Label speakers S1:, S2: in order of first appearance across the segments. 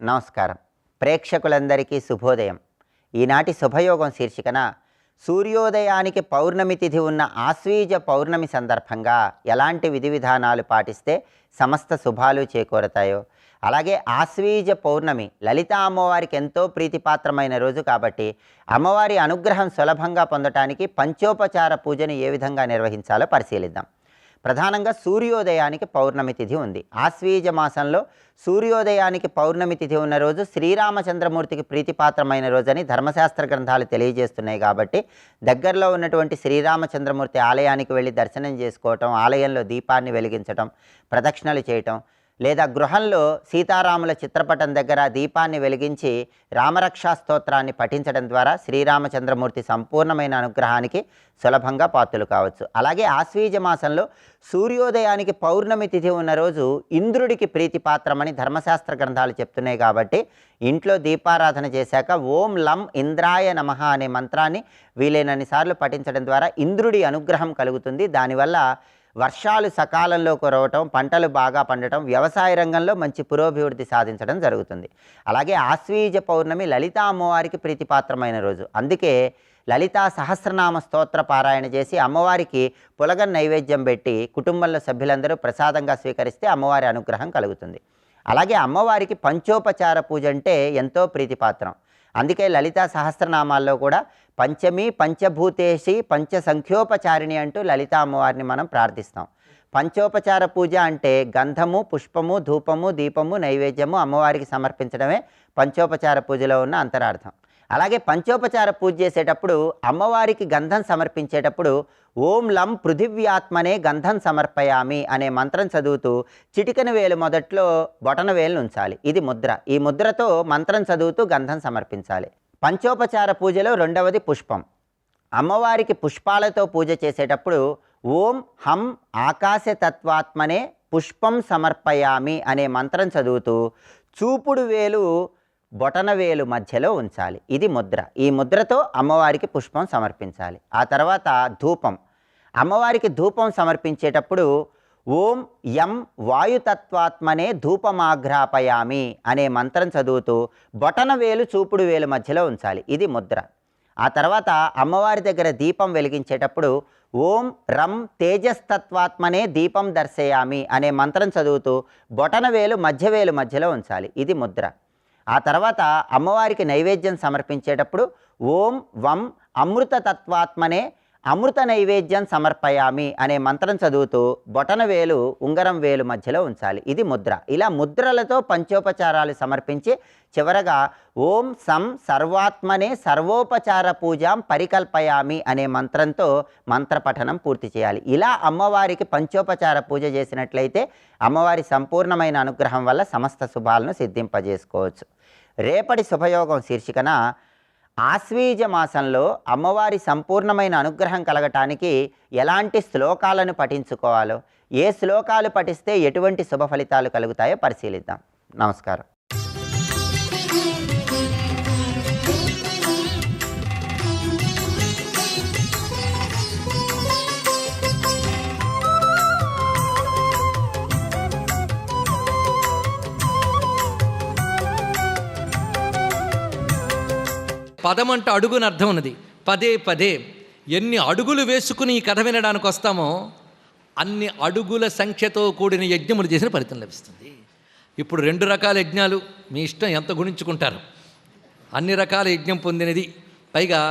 S1: నమస్కారం. ప్రేక్షకులందరికీ శుభోదయం. ఈనాటి శుభయోగం శీర్షికన సూర్యోదయానికి పౌర్ణమి తిథి ఉన్న ఆశ్వీజ పౌర్ణమి సందర్భంగా ఎలాంటి విధి విధానాలు పాటిస్తే సమస్త శుభాలు చేకూరతాయో, అలాగే ఆశ్వీజ పౌర్ణమి లలితా అమ్మవారికి ఎంతో ప్రీతిపాత్రమైన రోజు కాబట్టి అమ్మవారి అనుగ్రహం సులభంగా పొందటానికి పంచోపచార పూజను ఏ విధంగా నిర్వహించాలో పరిశీలిద్దాం. ప్రధానంగా సూర్యోదయానికి పౌర్ణమి తిథి ఉంది. ఆశ్వీజ మాసంలో సూర్యోదయానికి పౌర్ణమి తిథి ఉన్న రోజు శ్రీరామచంద్రమూర్తికి ప్రీతిపాత్రమైన రోజని ధర్మశాస్త్ర గ్రంథాలు తెలియజేస్తున్నాయి. కాబట్టి దగ్గరలో ఉన్నటువంటి శ్రీరామచంద్రమూర్తి ఆలయానికి వెళ్ళి దర్శనం చేసుకోవటం, ఆలయంలో దీపాన్ని వెలిగించటం, ప్రదక్షిణలు చేయటం, లేదా గృహంలో సీతారాముల చిత్రపటం దగ్గర దీపాన్ని వెలిగించి రామరక్షా స్తోత్రాన్ని పఠించడం ద్వారా శ్రీరామచంద్రమూర్తి సంపూర్ణమైన అనుగ్రహానికి సులభంగా పాత్రలు కావచ్చు. అలాగే ఆశ్వీజ మాసంలో సూర్యోదయానికి పౌర్ణమి తిథి ఉన్న రోజు ఇంద్రుడికి ప్రీతిపాత్రమని ధర్మశాస్త్ర గ్రంథాలు చెప్తున్నాయి. కాబట్టి ఇంట్లో దీపారాధన చేశాక ఓం లం ఇంద్రాయ నమః అనే మంత్రాన్ని వీలైనన్ని సార్లు పఠించడం ద్వారా ఇంద్రుడి అనుగ్రహం కలుగుతుంది. దానివల్ల వర్షాలు సకాలంలో కురవటం, పంటలు బాగా పండటం, వ్యవసాయ రంగంలో మంచి పురోభివృద్ధి సాధించడం జరుగుతుంది. అలాగే ఆశ్వీజ పౌర్ణమి లలితా అమ్మవారికి ప్రీతిపాత్రమైన రోజు. అందుకే లలితా సహస్రనామ స్తోత్ర పారాయణ చేసి అమ్మవారికి పులగన్ నైవేద్యం పెట్టి కుటుంబంలో సభ్యులందరూ ప్రసాదంగా స్వీకరిస్తే అమ్మవారి అనుగ్రహం కలుగుతుంది. అలాగే అమ్మవారికి పంచోపచార పూజ అంటే ఎంతో ప్రీతిపాత్రం. అందుకే లలితా సహస్రనామాల్లో కూడా పంచమి పంచభూతేషి పంచసంఖ్యోపచారిణి అంటూ లలితా అమ్మవారిని మనం ప్రార్థిస్తాం. పంచోపచార పూజ అంటే గంధము, పుష్పము, ధూపము, దీపము, నైవేద్యము అమ్మవారికి సమర్పించడమే పంచోపచార పూజలో ఉన్న అంతరార్థం. అలాగే పంచోపచార పూజ చేసేటప్పుడు అమ్మవారికి గంధం సమర్పించేటప్పుడు ఓం లం పృథివ్యాత్మనే గంధం సమర్పయామి అనే మంత్రం చదువుతూ చిటికెన వేలు మొదట్లో బొటన వేలు ఉంచాలి. ఇది ముద్ర. ఈ ముద్రతో మంత్రం చదువుతూ గంధం సమర్పించాలి. పంచోపచార పూజలో రెండవది పుష్పం. అమ్మవారికి పుష్పాలతో పూజ చేసేటప్పుడు ఓం హం ఆకాశతత్వాత్మనే పుష్పం సమర్పయామి అనే మంత్రం చదువుతూ చూపుడు వేలు బొటన వేలు మధ్యలో ఉంచాలి. ఇది ముద్ర. ఈ ముద్రతో అమ్మవారికి పుష్పం సమర్పించాలి. ఆ తర్వాత ధూపం. అమ్మవారికి ధూపం సమర్పించేటప్పుడు ఓం యం వాయుతత్వాత్మనే ధూపమాఘ్రాపయామి అనే మంత్రం చదువుతూ బొటన వేలు చూపుడు వేలు మధ్యలో ఉంచాలి. ఇది ముద్ర. ఆ తర్వాత అమ్మవారి దగ్గర దీపం వెలిగించేటప్పుడు ఓం రం తేజస్తత్వాత్మనే దీపం దర్శయామి అనే మంత్రం చదువుతూ బొటన వేలు మధ్యవేలు మధ్యలో ఉంచాలి. ఇది ముద్ర. ఆ తర్వాత అమ్మవారికి నైవేద్యం సమర్పించేటప్పుడు ఓం వం అమృతతత్వాత్మనే అమృత నైవేద్యం సమర్పయామి అనే మంత్రం చదువుతూ బొటన వేలు ఉంగరం వేలు మధ్యలో ఉంచాలి. ఇది ముద్ర. ఇలా ముద్రలతో పంచోపచారాలు సమర్పించి చివరగా ఓం సం సర్వాత్మనే సర్వోపచార పూజాం పరికల్పయామి అనే మంత్రంతో మంత్రపఠనం పూర్తి చేయాలి. ఇలా అమ్మవారికి పంచోపచార పూజ చేసినట్లయితే అమ్మవారి సంపూర్ణమైన అనుగ్రహం వల్ల సమస్త శుభాలను సిద్ధింపజేసుకోవచ్చు. రేపటి శుభయోగం శీర్షికన ఆశ్వీజ మాసంలో అమ్మవారి సంపూర్ణమైన అనుగ్రహం కలగటానికి ఎలాంటి శ్లోకాలను పఠించుకోవాలో, ఏ శ్లోకాలు పఠిస్తే ఎటువంటి శుభ ఫలితాలు కలుగుతాయో పరిశీలిద్దాం. నమస్కారం.
S2: పదం అంటే అడుగుని అర్థం ఉన్నది. పదే పదే ఎన్ని అడుగులు వేసుకుని ఈ కథ వినడానికి వస్తామో అన్ని అడుగుల సంఖ్యతో కూడిన యజ్ఞములు చేసిన ఫలితం లభిస్తుంది. ఇప్పుడు 2 రకాల యజ్ఞాలు మీ ఇష్టం ఎంత గుణించుకుంటారు. అన్ని రకాల యజ్ఞం పొందినది. పైగా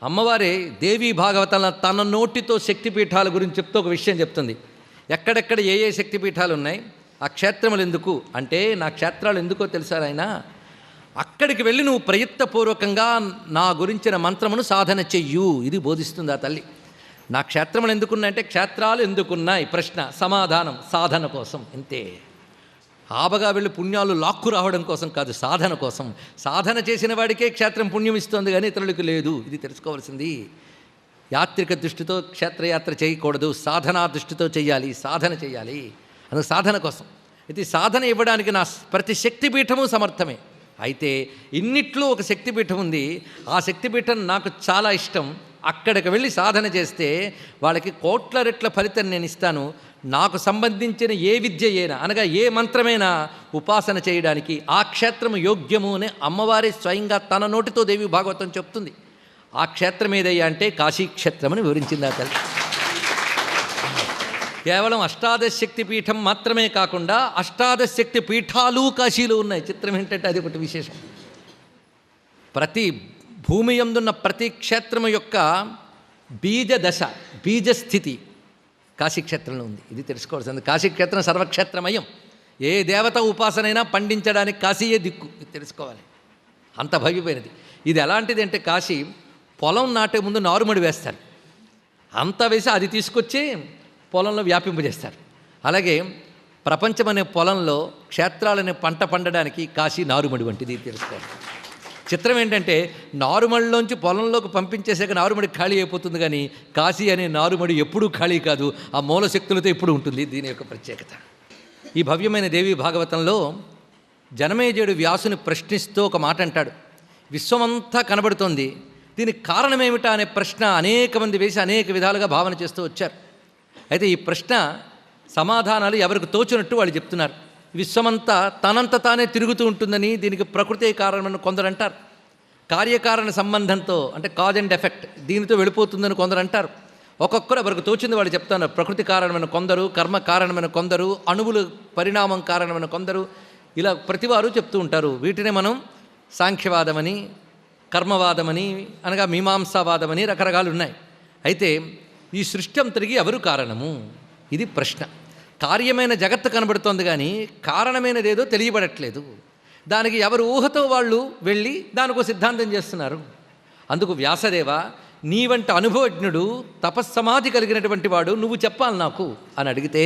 S2: అమ్మవారి దేవీ భాగవతాల తన నోటితో శక్తిపీఠాల గురించి చెప్తూ ఒక విషయం చెప్తుంది. ఎక్కడెక్కడ ఏ శక్తిపీఠాలు ఉన్నాయి, ఆ క్షేత్రములు ఎందుకు అంటే, నా క్షేత్రాలు ఎందుకో తెలుసా ఆయన, అక్కడికి వెళ్ళి నువ్వు ప్రయత్నపూర్వకంగా నా గురించిన మంత్రమును సాధన చెయ్యు. ఇది బోధిస్తుంది ఆ తల్లి. నా క్షేత్రములు ఎందుకున్నాయంటే, క్షేత్రాలు ఎందుకున్నాయి ప్రశ్న, సమాధానం సాధన కోసం. అంతే. ఆబగా వెళ్ళి పుణ్యాలు లాక్కు రావడం కోసం కాదు, సాధన కోసం. సాధన చేసిన వాడికే క్షేత్రం పుణ్యం ఇస్తుంది, కానీ ఇతరులకు లేదు. ఇది తెలుసుకోవాల్సింది. యాత్రిక దృష్టితో క్షేత్రయాత్ర చేయకూడదు, సాధనా దృష్టితో చేయాలి. సాధన చేయాలి. అందుకు సాధన కోసం. ఇది సాధన ఇవ్వడానికి నా ప్రతి శక్తిపీఠము సమర్థమే. అయితే ఇన్నిట్లో ఒక శక్తిపీఠం ఉంది. ఆ శక్తిపీఠం నాకు చాలా ఇష్టం. అక్కడికి వెళ్ళి సాధన చేస్తే వాళ్ళకి కోట్ల రెట్ల ఫలితం నేను ఇస్తాను. నాకు సంబంధించిన ఏ విద్య అయినా అనగా ఏ మంత్రమైనా ఉపాసన చేయడానికి ఆ క్షేత్రం యోగ్యము అని అమ్మవారి స్వయంగా తన నోటితో దేవి భాగవతం చెప్తుంది. ఆ క్షేత్రం ఏదయ్యా అంటే కాశీక్షేత్రం అని వివరించింది ఆ తల్లి. కేవలం అష్టాదశ శక్తి పీఠం మాత్రమే కాకుండా అష్టాదశ శక్తి పీఠాలు కాశీలో ఉన్నాయి. చిత్రం ఏంటంటే అది ఒకటి విశేషం. ప్రతి భూమి యందున్న ప్రతి క్షేత్రము యొక్క బీజదశ బీజస్థితి కాశీక్షేత్రంలో ఉంది. ఇది తెలుసుకోవాల్సింది. కాశీక్షేత్రం సర్వక్షేత్రమయం. ఏ దేవత ఉపాసనైనా పండించడానికి కాశీయే దిక్కు. ఇది తెలుసుకోవాలి. అంత భవ్యమైనది. ఇది ఎలాంటిది అంటే కాశీ పొలం నాటే ముందు నారుమడి వేస్తారు. అంత వేసి అది తీసుకొచ్చి పొలంలో వ్యాపింపజేస్తారు. అలాగే ప్రపంచం అనే పొలంలో క్షేత్రాలనే పంట పండడానికి కాశీ నారుమడి వంటిది తెలుసుకోవాలి. చిత్రం ఏంటంటే నారుమడిలోంచి పొలంలోకి పంపించేసాక నారుమడి ఖాళీ అయిపోతుంది, కానీ కాశీ అనే నారుమడి ఎప్పుడూ ఖాళీ కాదు. ఆ మూల శక్తులతో ఎప్పుడు ఉంటుంది. దీని యొక్క ప్రత్యేకత. ఈ భవ్యమైన దేవి భాగవతంలో జనమేజయుడు వ్యాసుని ప్రశ్నిస్తూ ఒక మాట అంటాడు. విశ్వమంతా కనబడుతోంది, దీనికి కారణమేమిటా అనే ప్రశ్న అనేక మంది వేసి అనేక విధాలుగా భావన చేస్తూ వచ్చారు. అయితే ఈ ప్రశ్న సమాధానాలు ఎవరికి తోచినట్టు వాళ్ళు చెప్తున్నారు. విశ్వమంతా తనంత తానే తిరుగుతూ ఉంటుందని, దీనికి ప్రకృతే కారణమని కొందరు అంటారు. కార్యకారణ సంబంధంతో అంటే కాజ్ అండ్ ఎఫెక్ట్ దీనితో వెళ్ళిపోతుందని కొందరు అంటారు. ఒక్కొక్కరు ఎవరికి తోచింది వాళ్ళు చెప్తున్నారు. ప్రకృతి కారణమైన కొందరు, కర్మ కారణమైన కొందరు, అణువుల పరిణామం కారణమైన కొందరు, ఇలా ప్రతివారు చెప్తూ ఉంటారు. వీటినే మనం సాంఖ్యవాదమని, కర్మవాదమని, అనగా మీమాంసావాదమని రకరకాలు ఉన్నాయి. అయితే ఈ సృష్టి అంతటికి ఎవరు కారణము? ఇది ప్రశ్న. కార్యమైన జగత్తు కనబడుతోంది, కానీ కారణమైనదేదో తెలియబడట్లేదు. దానికి ఎవరు ఊహతో వాళ్ళు వెళ్ళి దానికో సిద్ధాంతం చేస్తున్నారు. అందుకు వ్యాసదేవ, నీ వంటి అనుభవజ్ఞుడు, తపస్సమాధి కలిగినటువంటి వాడు, నువ్వు చెప్పాలి నాకు అని అడిగితే,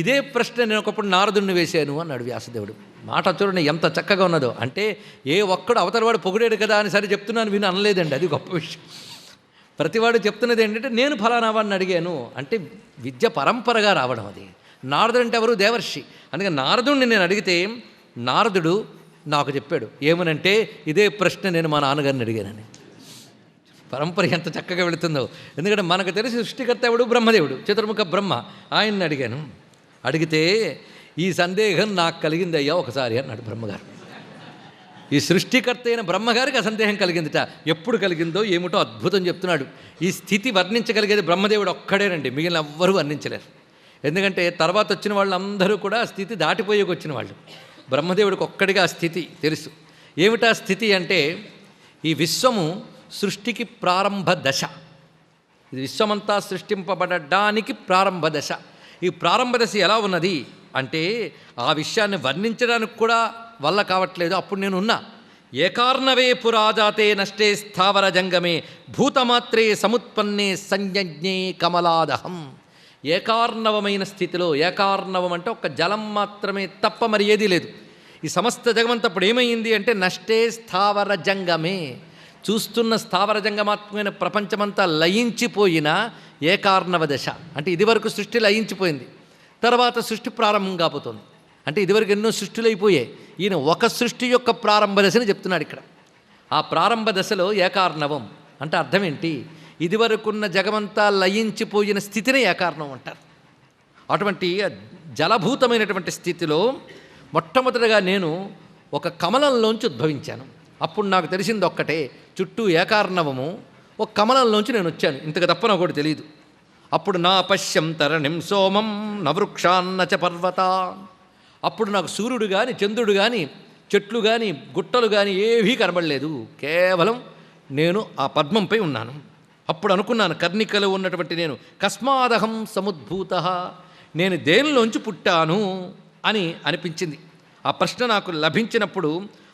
S2: ఇదే ప్రశ్న నేను ఒకప్పుడు నారదుడిని వేశాను అన్నాడు వ్యాసదేవుడు. మాట చూడండి ఎంత చక్కగా ఉన్నదో. అంటే ఏ ఒక్కడు అవతలవాడు పొగిడాడు కదా అని సరే చెప్తున్నాను విని అనలేదండి. అది గొప్ప విషయం. ప్రతివాడు చెప్తున్నది ఏంటంటే నేను ఫలానా వాడిని అడిగాను అంటే విద్య పరంపరగా రావడం. అది నారదుడు అంటే ఎవరు? దేవర్షి. అందుకే నారదుడిని నేను అడిగితే నారదుడు నాకు చెప్పాడు ఏమనంటే, ఇదే ప్రశ్న నేను మా నాన్నగారిని అడిగానని. పరంపర ఎంత చక్కగా వెళుతుందో. ఎందుకంటే మనకు తెలిసి సృష్టికర్త ఎవడు? బ్రహ్మదేవుడు, చతుర్ముఖ బ్రహ్మ. ఆయన్ని అడిగాను. అడిగితే ఈ సందేహం నాకు కలిగింది అయ్యా ఒకసారి అన్నాడు బ్రహ్మగారు. ఈ సృష్టికర్త అయిన బ్రహ్మగారికి ఆ సందేహం కలిగిందిట. ఎప్పుడు కలిగిందో ఏమిటో అద్భుతం చెప్తున్నాడు. ఈ స్థితి వర్ణించగలిగేది బ్రహ్మదేవుడు ఒక్కడేనండి, మిగిలిన ఎవ్వరూ వర్ణించలేరు. ఎందుకంటే తర్వాత వచ్చిన వాళ్ళందరూ కూడా ఆ స్థితి దాటిపోయేకి వచ్చిన వాళ్ళు. బ్రహ్మదేవుడికి ఒక్కడిగా ఆ స్థితి తెలుసు. ఏమిటా స్థితి అంటే, ఈ విశ్వము సృష్టికి ప్రారంభ దశ. ఇది విశ్వమంతా సృష్టింపబడడానికి ప్రారంభ దశ. ఈ ప్రారంభ దశ ఎలా ఉన్నది అంటే, ఆ విషయాన్ని వర్ణించడానికి కూడా వల్ల కావట్లేదు. అప్పుడు నేను ఉన్నా. ఏకార్ణవే పురాజాతే నష్టే స్థావర జంగమే భూతమాత్రే సముత్పన్నే సంజ్ఞే కమలాదహం. ఏకార్ణవమైన స్థితిలో, ఏకార్ణవం అంటే ఒక జలం మాత్రమే తప్ప మరి ఏదీ లేదు. ఈ సమస్త జగమంతప్పుడు ఏమైంది అంటే నష్టే స్థావర జంగమే. చూస్తున్న స్థావర జంగమాత్మైన ప్రపంచమంతా లయించిపోయిన ఏకార్ణవ దశ. అంటే ఇదివరకు సృష్టి లయించిపోయింది, తర్వాత సృష్టి ప్రారంభం కాబోతోంది. అంటే ఇదివరకు ఎన్నో సృష్టిలు అయిపోయాయి. ఈయన ఒక సృష్టి యొక్క ప్రారంభ దశని చెప్తున్నాడు ఇక్కడ. ఆ ప్రారంభ దశలో ఏకార్ణవం అంటే అర్థం ఏంటి? ఇదివరకున్న జగమంతా లయించిపోయిన స్థితిని ఏకార్ణవం అంటారు. అటువంటి జలభూతమైనటువంటి స్థితిలో మొట్టమొదటిగా నేను ఒక కమలంలోంచి ఉద్భవించాను. అప్పుడు నాకు తెలిసింది ఒక్కటే, చుట్టూ ఏకార్ణవము, ఒక కమలంలోంచి నేను వచ్చాను. ఇంతకు తప్ప నాకు ఒకటి తెలియదు. అప్పుడు నా పశ్యం తరణిం సోమం నవృక్షాన్నచ పర్వత. అప్పుడు నాకు సూర్యుడు కానీ, చంద్రుడు కానీ, చెట్లు కానీ, గుట్టలు కానీ ఏవీ కనబడలేదు. కేవలం నేను ఆ పద్మంపై ఉన్నాను. అప్పుడు అనుకున్నాను, కర్ణికలో ఉన్నటువంటి నేను కస్మాదహం సముద్భూత, నేను దేనిలోంచి పుట్టాను అని అనిపించింది. ఆ ప్రశ్న నాకు లభించినప్పుడు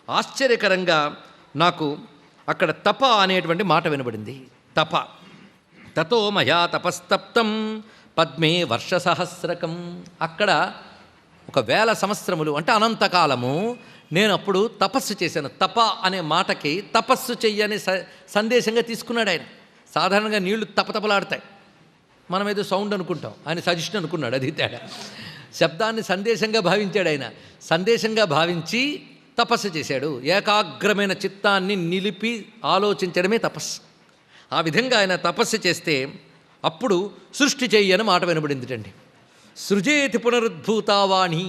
S2: ఆశ్చర్యకరంగా నాకు అక్కడ తప అనేటువంటి మాట వినబడింది. తప. తతో మయా తపస్తప్తం పద్మే వర్షసహస్రకం. అక్కడ 1000 సంవత్సరములు అంటే అనంతకాలము నేను అప్పుడు తపస్సు చేశాను. తప అనే మాటకి తపస్సు చెయ్యని సందేశంగా తీసుకున్నాడు ఆయన. సాధారణంగా నీళ్లు తపతపలాడతాయి, మనం ఏదో సౌండ్ అనుకుంటాం, ఆయన సజెషన్ అనుకున్నాడు, అది తేడా. శబ్దాన్ని సందేశంగా భావించాడు ఆయన. సందేశంగా భావించి తపస్సు చేశాడు. ఏకాగ్రమైన చిత్తాన్ని నిలిపి ఆలోచించడమే తపస్సు. ఆ విధంగా ఆయన తపస్సు చేస్తే అప్పుడు సృష్టి చెయ్యని మాట వినబడిందిటండి. సృజేతి పునరుద్భూతావాణి,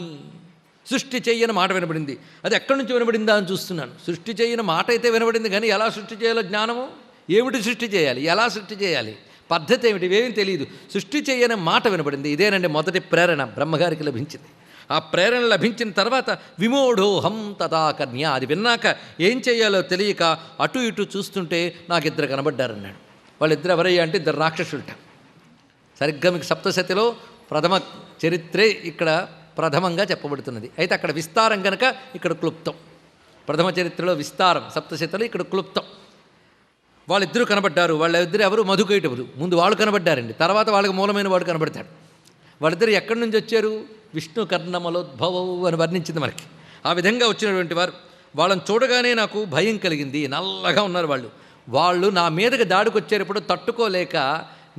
S2: సృష్టి చెయ్యని మాట వినబడింది. అది ఎక్కడి నుంచి వినబడిందా అని చూస్తున్నాను. సృష్టి చేయని మాట అయితే వినబడింది, కానీ ఎలా సృష్టి చేయాలో జ్ఞానము, ఏమిటి సృష్టి చేయాలి, ఎలా సృష్టి చేయాలి, పద్ధతి ఏమిటి, ఇవేమీ తెలియదు. సృష్టి చేయని మాట వినబడింది. ఇదేనండి మొదటి ప్రేరణ బ్రహ్మగారికి లభించింది. ఆ ప్రేరణ లభించిన తర్వాత విమోఢోహం తథా కన్య, అది విన్నాక ఏం చేయాలో తెలియక అటు ఇటు చూస్తుంటే నాకు ఇద్దరు కనబడ్డారన్నాడు. వాళ్ళిద్దరు ఎవరయ్యా అంటే ఇద్దరు రాక్షసులట. సరిగ్గా మీకు సప్తశతిలో ప్రథమ చరిత్రే ఇక్కడ ప్రథమంగా చెప్పబడుతున్నది. అయితే అక్కడ విస్తారం కనుక ఇక్కడ క్లుప్తం. ప్రథమ చరిత్రలో విస్తారం, సప్తశతిలో ఇక్కడ క్లుప్తం. వాళ్ళిద్దరూ కనబడ్డారు. వాళ్ళిద్దరు ఎవరు? మధుకైటవులు. ముందు వాళ్ళు కనబడ్డారండి, తర్వాత వాళ్ళకి మూలమైన వాడు కనబడతాడు. వాళ్ళిద్దరు ఎక్కడి నుంచి వచ్చారు? విష్ణు కర్ణమలోద్భవవు అని వర్ణించింది మనకి. ఆ విధంగా వచ్చినటువంటి వారు. వాళ్ళని చూడగానే నాకు భయం కలిగింది. నల్లగా ఉన్నారు వాళ్ళు నా మీదకి దాడికి వచ్చేటప్పుడు తట్టుకోలేక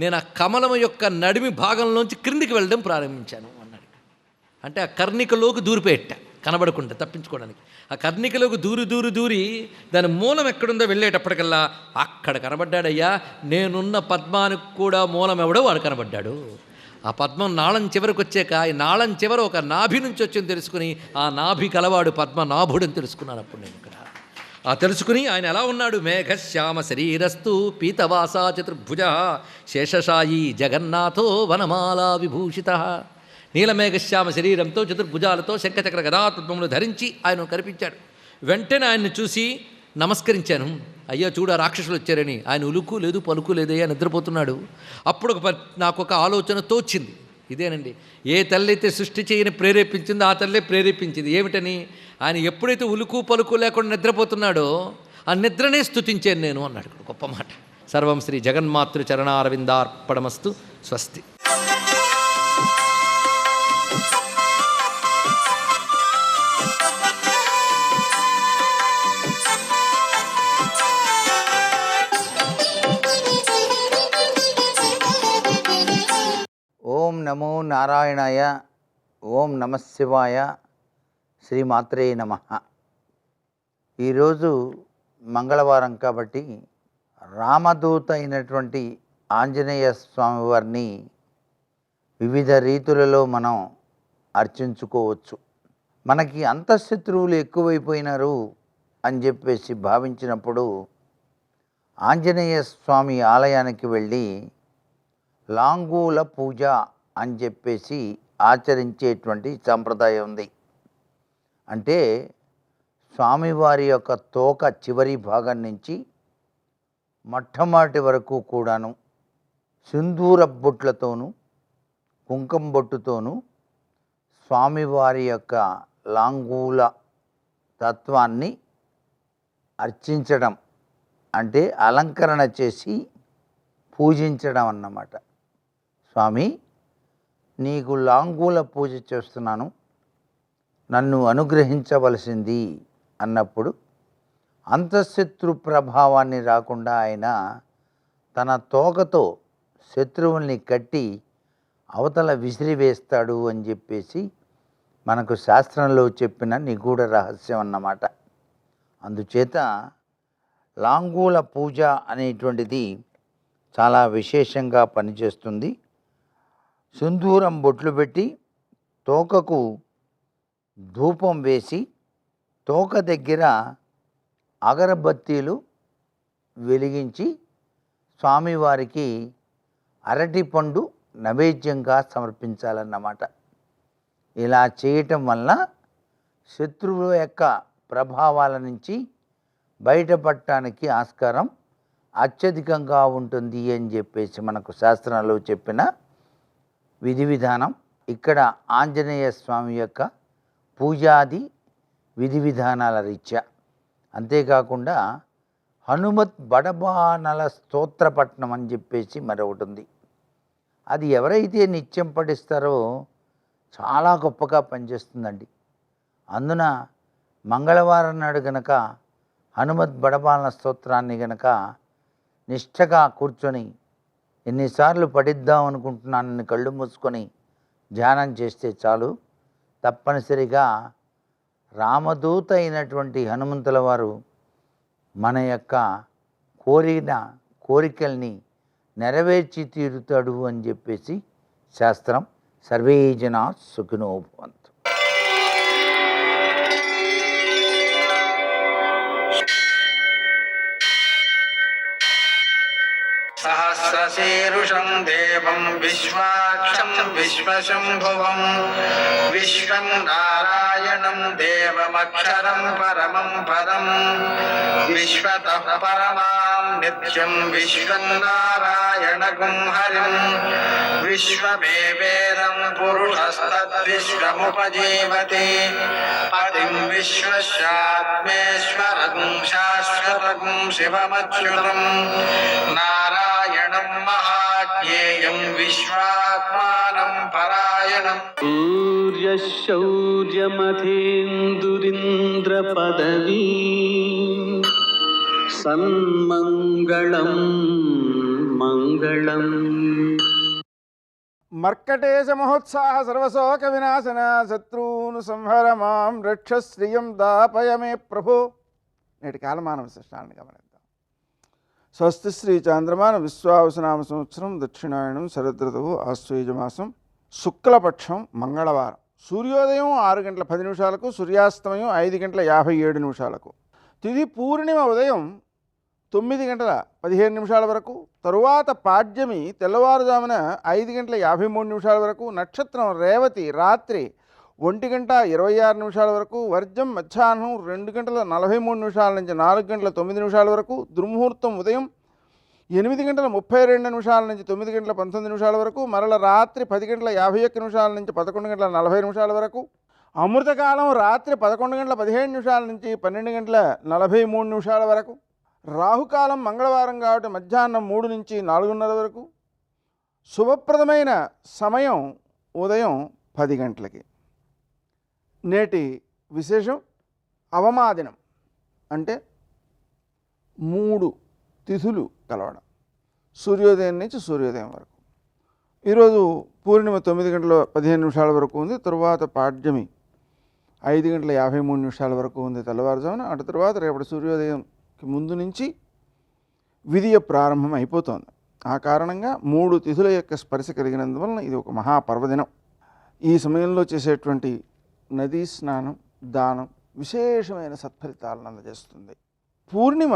S2: నేను ఆ కమలము యొక్క నడిమి భాగంలోంచి క్రిందికి వెళ్ళడం ప్రారంభించాను అన్నాడు. అంటే ఆ కర్ణికలోకి దూరిపోయేట, కనబడకుండా తప్పించుకోవడానికి. ఆ కర్ణికలోకి దూరి దాని మూలం ఎక్కడుందో వెళ్ళేటప్పటికల్లా అక్కడ కనబడ్డాడయ్యా. నేనున్న పద్మానికి కూడా మూలం ఎవడో వాడు కనబడ్డాడు. ఆ పద్మం నాళం చివరికి వచ్చాక ఈ నాళం చివర ఒక నాభి నుంచి వచ్చింది తెలుసుకుని, ఆ నాభి కలవాడు పద్మనాభుడని తెలుసుకున్నాను అప్పుడు నేను ఇక్కడ. ఆ తెలుసుకుని ఆయన ఎలా ఉన్నాడు? మేఘశ్యామ శరీరస్తు పీతవాసా చతుర్భుజ శేషశాయి జగన్నాథో వనమాలా విభూషిత. నీలమేఘశ్యామ శరీరంతో చతుర్భుజాలతో శంఖచక్ర గదాపద్మములు ధరించి ఆయన కనిపించాడు. వెంటనే ఆయన్ని చూసి నమస్కరించాను. అయ్యా చూడ రాక్షసులు వచ్చారని. ఆయన ఉలుకు లేదు పలుకు లేదయ్యా, నిద్రపోతున్నాడు. అప్పుడు నాకు ఒక ఆలోచన తోచింది. ఇదేనండి, ఏ తల్లి అయితే సృష్టి చేయని ప్రేరేపించిందో ఆ తల్లే ప్రేరేపించింది. ఏమిటని? ఆయన ఎప్పుడైతే ఉలుకు పలుకు లేకుండా నిద్రపోతున్నాడో ఆ నిద్రనే స్తుతించాను నేను అన్నాడు. గొప్ప మాట. సర్వం శ్రీ జగన్మాతృ చరణారవిందార్పణమస్తు. స్వస్తి.
S3: ఓం నమో నారాయణాయ. ఓం నమశివాయ. శ్రీమాత్రే నమః. ఈరోజు మంగళవారం కాబట్టి రామదూత అయినటువంటి ఆంజనేయ స్వామి వారిని వివిధ రీతులలో మనం అర్చించుకోవచ్చు. మనకి అంతఃశత్రువులు ఎక్కువైపోయినారు అని చెప్పేసి భావించినప్పుడు ఆంజనేయ స్వామి ఆలయానికి వెళ్ళి లాంగూల పూజ అని చెప్పేసి ఆచరించేటువంటి సంప్రదాయం ఉంది. అంటే స్వామివారి యొక్క తోక చివరి భాగం నుంచి మొట్టమొదటి వరకు కూడాను సింధూర బొట్లతోనూ కుంకుమ బొట్టుతోనూ స్వామివారి యొక్క లాంగూల తత్వాన్ని అర్చించడం, అంటే అలంకరణ చేసి పూజించడం అన్నమాట. స్వామి, నీకు లాంగూల పూజ చేస్తున్నాను, నన్ను అనుగ్రహించవలసింది అన్నప్పుడు అంతఃశత్రు ప్రభావాన్ని రాకుండా ఆయన తన తోకతో శత్రువుల్ని కట్టి అవతల విసిరివేస్తాడు అని చెప్పేసి మనకు శాస్త్రంలో చెప్పిన నిగూఢ రహస్యం అన్నమాట. అందుచేత లాంగూల పూజ అనేటువంటిది చాలా విశేషంగా పనిచేస్తుంది. సింధూరం బొట్లు పెట్టి తోకకు ధూపం వేసి తోక దగ్గర అగరబత్తీలు వెలిగించి స్వామివారికి అరటిపండు నైవేద్యంగా సమర్పించాలన్నమాట. ఇలా చేయటం వల్ల శత్రువుల యొక్క ప్రభావాల నుంచి బయటపడటానికి ఆస్కారం అత్యధికంగా ఉంటుంది అని చెప్పేసి మనకు శాస్త్రంలో చెప్పిన విధి విధానం. ఇక్కడ ఆంజనేయ స్వామి యొక్క పూజాది విధి విధానాల రీత్యా, అంతేకాకుండా హనుమత్ బడబానల స్తోత్రపట్నం అని చెప్పేసి మరొకటి ఉంది. అది ఎవరైతే నిత్యం పఠిస్తారో చాలా గొప్పగా పనిచేస్తుందండి. అందున మంగళవారం నాడు గనక హనుమత్ బడబాలన స్తోత్రాన్ని గనక నిష్ఠగా కూర్చొని ఎన్నిసార్లు పఠిద్దాం అనుకుంటున్నానని కళ్ళు మూసుకొని ధ్యానం చేస్తే చాలు, తప్పనిసరిగా రామదూత అయినటువంటి హనుమంతుల వారు మన యొక్క కోరిన కోరికల్ని నెరవేర్చి తీరుతాడు అని చెప్పేసి శాస్త్రం. సర్వే జనా సుఖినో భవంతు.
S4: సహస్రశీరుషం దేవం విశ్వాక్షం విశ్వశంభువం విశ్వం నారాయణం దేవమక్షరం పరమం పదం విశ్వతః పరమాం నిత్యం విశ్వం నారాయణగుం హరిం విశ్వమేవేదం పురుషస్తద్విశ్వముపజీవతి పతిం విశ్వస్యాత్మేశ్వరం శాశ్వతం శివమచ్యుతం నారాయణం మహాజ్ఞేయం విశ్వాత్మానం పరాయణం.
S5: సూర్యశౌర్యమథేందురింద్ర పదవీ సన్మంగళం మంగళం.
S6: మర్కటేశ మహోత్సాహ సర్వశోక వినాశన శత్రూను సంహర మాం రక్ష శ్రియం దాపయమే ప్రభో. నేటి కాలమాన విశిష్టాన్ని గమనిద్దాం. స్వస్తి శ్రీ చాంద్రమాన విశ్వావసనామ సంవత్సరం దక్షిణాయనం శరదృతువు ఆశ్వయుజమాసం శుక్లపక్షం మంగళవారం. సూర్యోదయం 6:10 సూర్యాస్తమయం 5:57 తిథి పూర్ణిమ ఉదయం 9:15 వరకు. తరువాత పాడ్యమి తెల్లవారుజామున 5:53 వరకు. నక్షత్రం రేవతి రాత్రి 1:26 వరకు. వర్జం మధ్యాహ్నం 2:43 నుంచి 4:09 వరకు. దుర్ముహూర్తం ఉదయం 8:32 నుంచి 9:19 వరకు. మరల రాత్రి 10:51 నుంచి 11:40 వరకు. అమృతకాలం రాత్రి 11:17 నుంచి 12:43 వరకు. రాహుకాలం మంగళవారం కాబట్టి మధ్యాహ్నం 3 నుంచి 4:30 వరకు. శుభప్రదమైన సమయం ఉదయం 10 గంటలకి. నేటి విశేషం అవమాదినం అంటే 3 తిథులు కలవడం, సూర్యోదయం నుంచి సూర్యోదయం వరకు. ఈరోజు పూర్ణిమ 9:15 వరకు ఉంది. తరువాత పాడ్యమి 5:53 వరకు ఉంది తెల్లవారుజామున. అటు తర్వాత రేపటి సూర్యోదయంకి ముందు నుంచి విధియ ప్రారంభం అయిపోతుంది. ఆ కారణంగా 3 తిథుల యొక్క స్పర్శ కలిగినందువలన ఇది ఒక మహాపర్వదినం. ఈ సమయంలో చేసేటువంటి నదీ స్నానం, దానం విశేషమైన సత్ఫలితాలను అందజేస్తుంది. పూర్ణిమ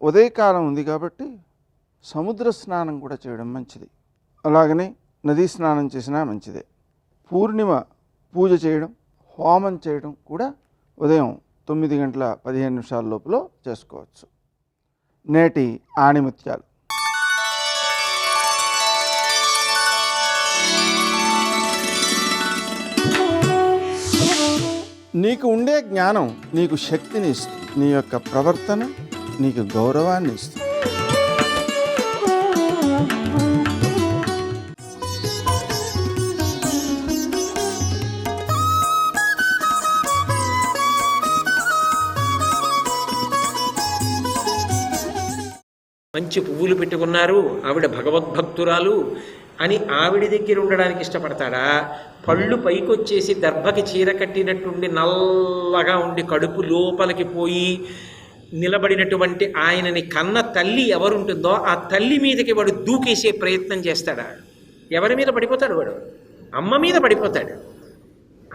S6: ఉదయకాలం ఉంది కాబట్టి సముద్ర స్నానం కూడా చేయడం మంచిది. అలాగనే నదీ స్నానం చేసినా మంచిదే. పూర్ణిమ పూజ చేయడం, హోమం చేయడం కూడా ఉదయం 9:15 లోపల చేసుకోవచ్చు. నేటి ఆణిముత్యాలు. నీకు ఉండే జ్ఞానం నీకు శక్తిని ఇస్తుంది. నీ యొక్క ప్రవర్తన నీకు గౌరవాన్ని ఇస్తుంది.
S7: మంచి పువ్వులు పెట్టుకున్నారు, ఆవిడ భగవద్భక్తురాలు అని ఆవిడ దగ్గర ఉండడానికి ఇష్టపడతాడా? పళ్ళు పైకొచ్చేసి దర్భకి చీర కట్టినట్టుండి నల్లగా ఉండి కడుపు లోపలికి పోయి నిలబడినటువంటి ఆయనని కన్న తల్లి ఎవరుంటుందో ఆ తల్లి మీదకి వాడు దూకేసే ప్రయత్నం చేస్తాడా? ఎవరి మీద పడిపోతాడు వాడు? అమ్మ మీద పడిపోతాడు.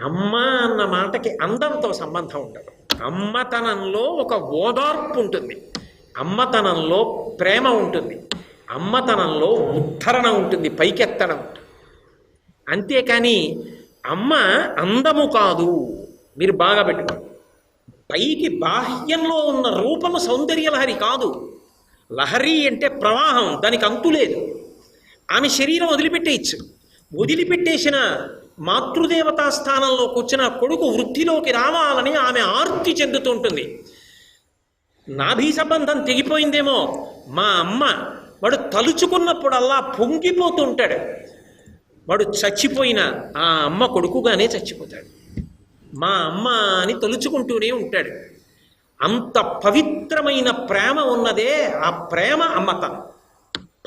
S7: అమ్మ అన్న మాటకి అందంతో సంబంధం ఉండదు. అమ్మతనంలో ఒక ఓదార్పు ఉంటుంది, అమ్మతనంలో ప్రేమ ఉంటుంది, అమ్మతనంలో ఉద్ధరణ ఉంటుంది, పైకెత్తడం ఉంటుంది. అంతేకాని అమ్మ అందము కాదు. మీరు బాగా పెట్టుకోండి, పైకి బాహ్యంలో ఉన్న రూపము సౌందర్యలహరి కాదు. లహరి అంటే ప్రవాహం, దానికి అంతు లేదు. ఆమె శరీరం వదిలిపెట్టేయచ్చు. వదిలిపెట్టేసిన మాతృదేవతా స్థానంలోకి వచ్చిన కొడుకు వృద్ధిలోకి రావాలని ఆమె ఆర్తి చెందుతుంటుంది. నాభీ సంబంధం తెగిపోయిందేమో మా అమ్మ, వాడు తలుచుకున్నప్పుడల్లా పొంగిపోతుంటాడు. వాడు చచ్చిపోయిన ఆ అమ్మ కొడుకుగానే చచ్చిపోతాడు. మా అమ్మ అని తలుచుకుంటూనే ఉంటాడు. అంత పవిత్రమైన ప్రేమ ఉన్నదే, ఆ ప్రేమ అమ్మతనం.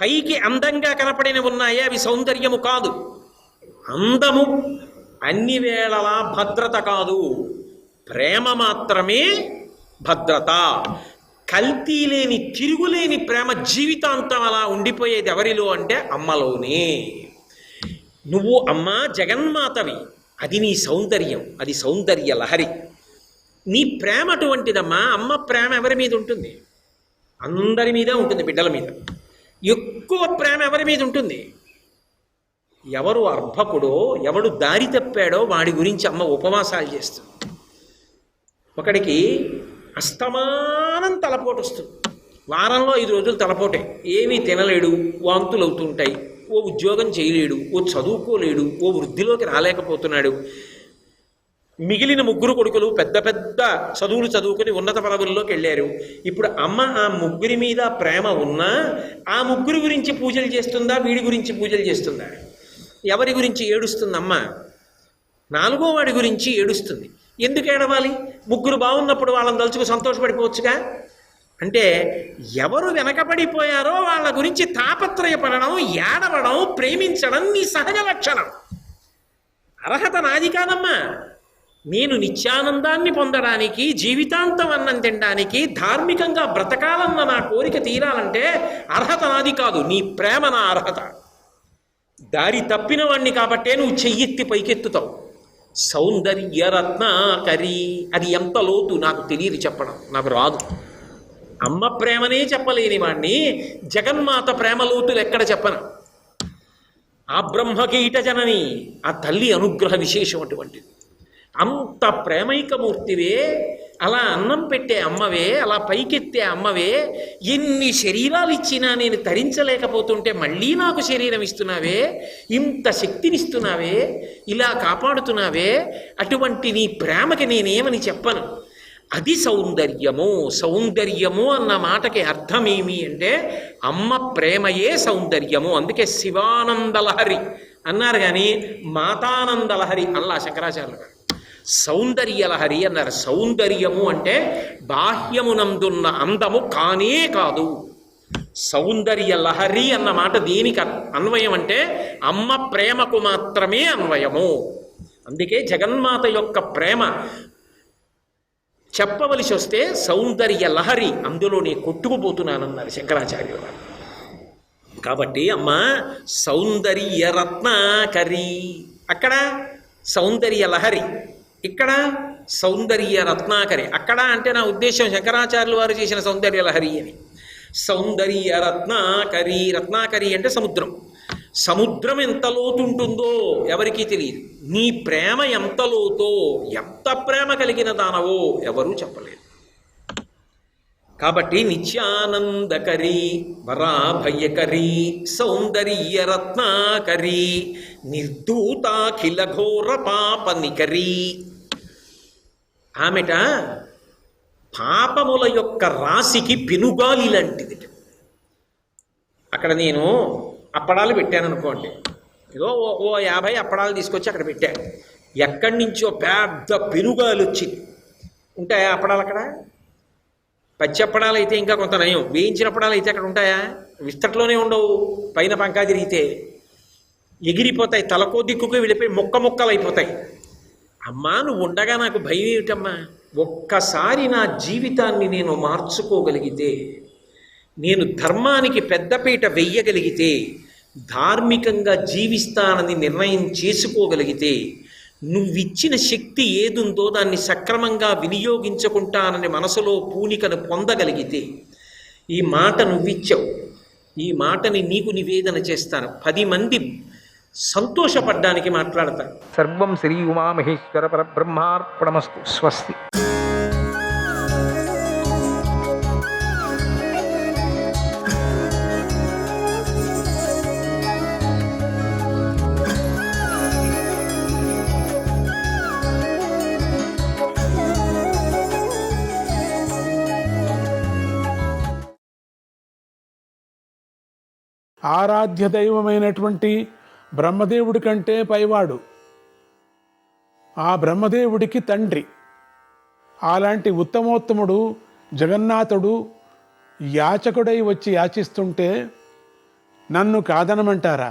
S7: పైకి అందంగా కనపడినవి ఉన్నాయే అవి సౌందర్యము కాదు. అందము అన్ని వేళలా భద్రత కాదు, ప్రేమ మాత్రమే భద్రత. కల్తీ లేని తిరుగులేని ప్రేమ జీవితాంతం అలా ఉండిపోయేది ఎవరిలో అంటే అమ్మలోనే. నువ్వు అమ్మ జగన్మాతవి, అది నీ సౌందర్యం, అది సౌందర్య లహరి. నీ ప్రేమ అటువంటిదమ్మా. అమ్మ ప్రేమ ఎవరి మీద ఉంటుంది? అందరి మీద ఉంటుంది. బిడ్డల మీద ఎక్కువ ప్రేమ ఎవరి మీద ఉంటుంది? ఎవరు అర్భకుడో, ఎవడు దారి తప్పాడో వాడి గురించి అమ్మ ఉపవాసాలు చేస్తుంది. ఒకడికి అస్తమానం తలపోటు వస్తుంది, వారంలో 5 రోజులు తలపోటే, ఏమీ తినలేడు, వాంతులు అవుతుంటాయి, ఓ ఉద్యోగం చేయలేడు, ఓ చదువుకోలేడు, ఓ వృద్ధిలోకి రాలేకపోతున్నాడు. మిగిలిన 3 కొడుకులు పెద్ద పెద్ద చదువులు చదువుకుని ఉన్నత పదవుల్లోకి వెళ్ళారు. ఇప్పుడు అమ్మ ఆ 3 మీద ప్రేమ ఉన్నా ఆ 3 గురించి పూజలు చేస్తుందా, వీడి గురించి పూజలు చేస్తుందా? ఎవరి గురించి ఏడుస్తుంది అమ్మ? 4వ వాడి గురించి ఏడుస్తుంది. ఎందుకు ఏడవాలి? 3 బాగున్నప్పుడు వాళ్ళని తలుచుకు సంతోషపడిపోవచ్చుగా. అంటే ఎవరు వెనకబడిపోయారో వాళ్ళ గురించి తాపత్రయపడడం, ఏడవడం, ప్రేమించడం నీ సహజ లక్షణం. అర్హత నాది కాదమ్మా. నేను నిత్యానందాన్ని పొందడానికి, జీవితాంతం అన్నం తినడానికి, ధార్మికంగా బ్రతకాలన్న నా కోరిక తీరాలంటే అర్హత నాది కాదు, నీ ప్రేమ నా అర్హత. దారి తప్పిన వాణ్ణి కాబట్టే నువ్వు చెయ్యెత్తి పైకెత్తుతావు. సౌందర్యరత్నాకరి, అది ఎంత లోతు నాకు తెలియదు చెప్పడం, నాకు రాదు. అమ్మ ప్రేమనే చెప్పలేని వాణ్ణి జగన్మాత ప్రేమ లోతులు ఎక్కడ చెప్పను. ఆ బ్రహ్మకీట జనని, ఆ తల్లి అనుగ్రహ విశేషం అటువంటిది. అంత ప్రేమైకమూర్తివే, అలా అన్నం పెట్టే అమ్మవే, అలా పైకెత్తే అమ్మవే, ఎన్ని శరీరాలు ఇచ్చినా నేను తరించలేకపోతుంటే మళ్ళీ నాకు శరీరం ఇస్తున్నావే, ఇంత శక్తినిస్తున్నావే, ఇలా కాపాడుతున్నావే, అటువంటి నీ ప్రేమకి నేనేమని చెప్పను. అది సౌందర్యము. సౌందర్యము అన్న మాటకి అర్థమేమి అంటే అమ్మ ప్రేమయే సౌందర్యము. అందుకే శివానందలహరి అన్నారు కానీ మాతానందలహరి అల్లా శంకరాచార్యులు గారు. సౌందర్యలహరి అన్నారు. సౌందర్యము అంటే బాహ్యమునందున్న అందము కానే కాదు. సౌందర్య లహరి అన్న మాట దేనికి అన్వయం అంటే అమ్మ ప్రేమకు మాత్రమే అన్వయము. అందుకే జగన్మాత యొక్క ప్రేమ చెప్పవలసి వస్తే సౌందర్య లహరి, అందులో నేను కొట్టుకుపోతున్నానన్నారు శంకరాచార్యులు గారు. కాబట్టి అమ్మ సౌందర్య రత్నాకరి, అక్కడ సౌందర్య లహరి, ఇక్కడ సౌందర్య రత్నాకరి. అక్కడ అంటే నా ఉద్దేశం శంకరాచార్యులు వారు చేసిన సౌందర్య లహరి అని. సౌందర్య రత్నాకరి, రత్నాకరి అంటే సముద్రం. సముద్రం ఎంత లోతుంటుందో ఎవరికీ తెలియదు. నీ ప్రేమ ఎంత లోతో, ఎంత ప్రేమ కలిగిన దానవో ఎవరూ చెప్పలేరు. కాబట్టి నిత్యానందకరి, వరాభయకరి, సౌందర్య రత్నాకరి, నిర్ధూతాఖిల ఘోర పాపనికరి. ఆమెట పాపముల యొక్క రాశికి పెనుగాలి లాంటిది. అక్కడ నేను అప్పడాలు పెట్టాను అనుకోండి, ఏదో ఓ 50 అప్పడాలు తీసుకొచ్చి అక్కడ పెట్టాను. ఎక్కడి నుంచో పెద్ద పెనుగాలు వచ్చింది. ఉంటాయా అప్పడాలు అక్కడ? పచ్చి అప్పడాలు అయితే ఇంకా కొంత నయం, వేయించిన అప్పడాలు అయితే అక్కడ ఉంటాయా? విస్తట్లోనే ఉండవు. పైన పంకా తిరిగితే ఎగిరిపోతాయి, తలకో దిక్కుకు వెళ్ళిపోయి ముక్కలు అయిపోతాయి. అమ్మా నువ్వు ఉండగా నాకు భయం ఏమిటమ్మా? ఒక్కసారి నా జీవితాన్ని నేను మార్చుకోగలిగితే, నేను ధర్మానికి పెద్దపీట వెయ్యగలిగితే, ధార్మికంగా జీవిస్తానని నిర్ణయం చేసుకోగలిగితే, నువ్విచ్చిన శక్తి ఏదుందో దాన్ని సక్రమంగా వినియోగించుకుంటానని మనసులో పూనికను పొందగలిగితే, ఈ మాట నువ్విచ్చావు, ఈ మాటని నీకు నివేదన చేస్తాను, 10 మంది సంతోషపడ్డానికి మాట్లాడతాను.
S8: సర్వం శ్రీ ఉమామహేశ్వర పరబ్రహ్మార్పణమస్తు. స్వస్తి.
S9: ఆరాధ్య దైవమైనటువంటి బ్రహ్మదేవుడి కంటే పైవాడు, ఆ బ్రహ్మదేవుడికి తండ్రి. అలాంటి ఉత్తమోత్తముడు జగన్నాథుడు యాచకుడై వచ్చి యాచిస్తుంటే నన్ను కాదనమంటారా?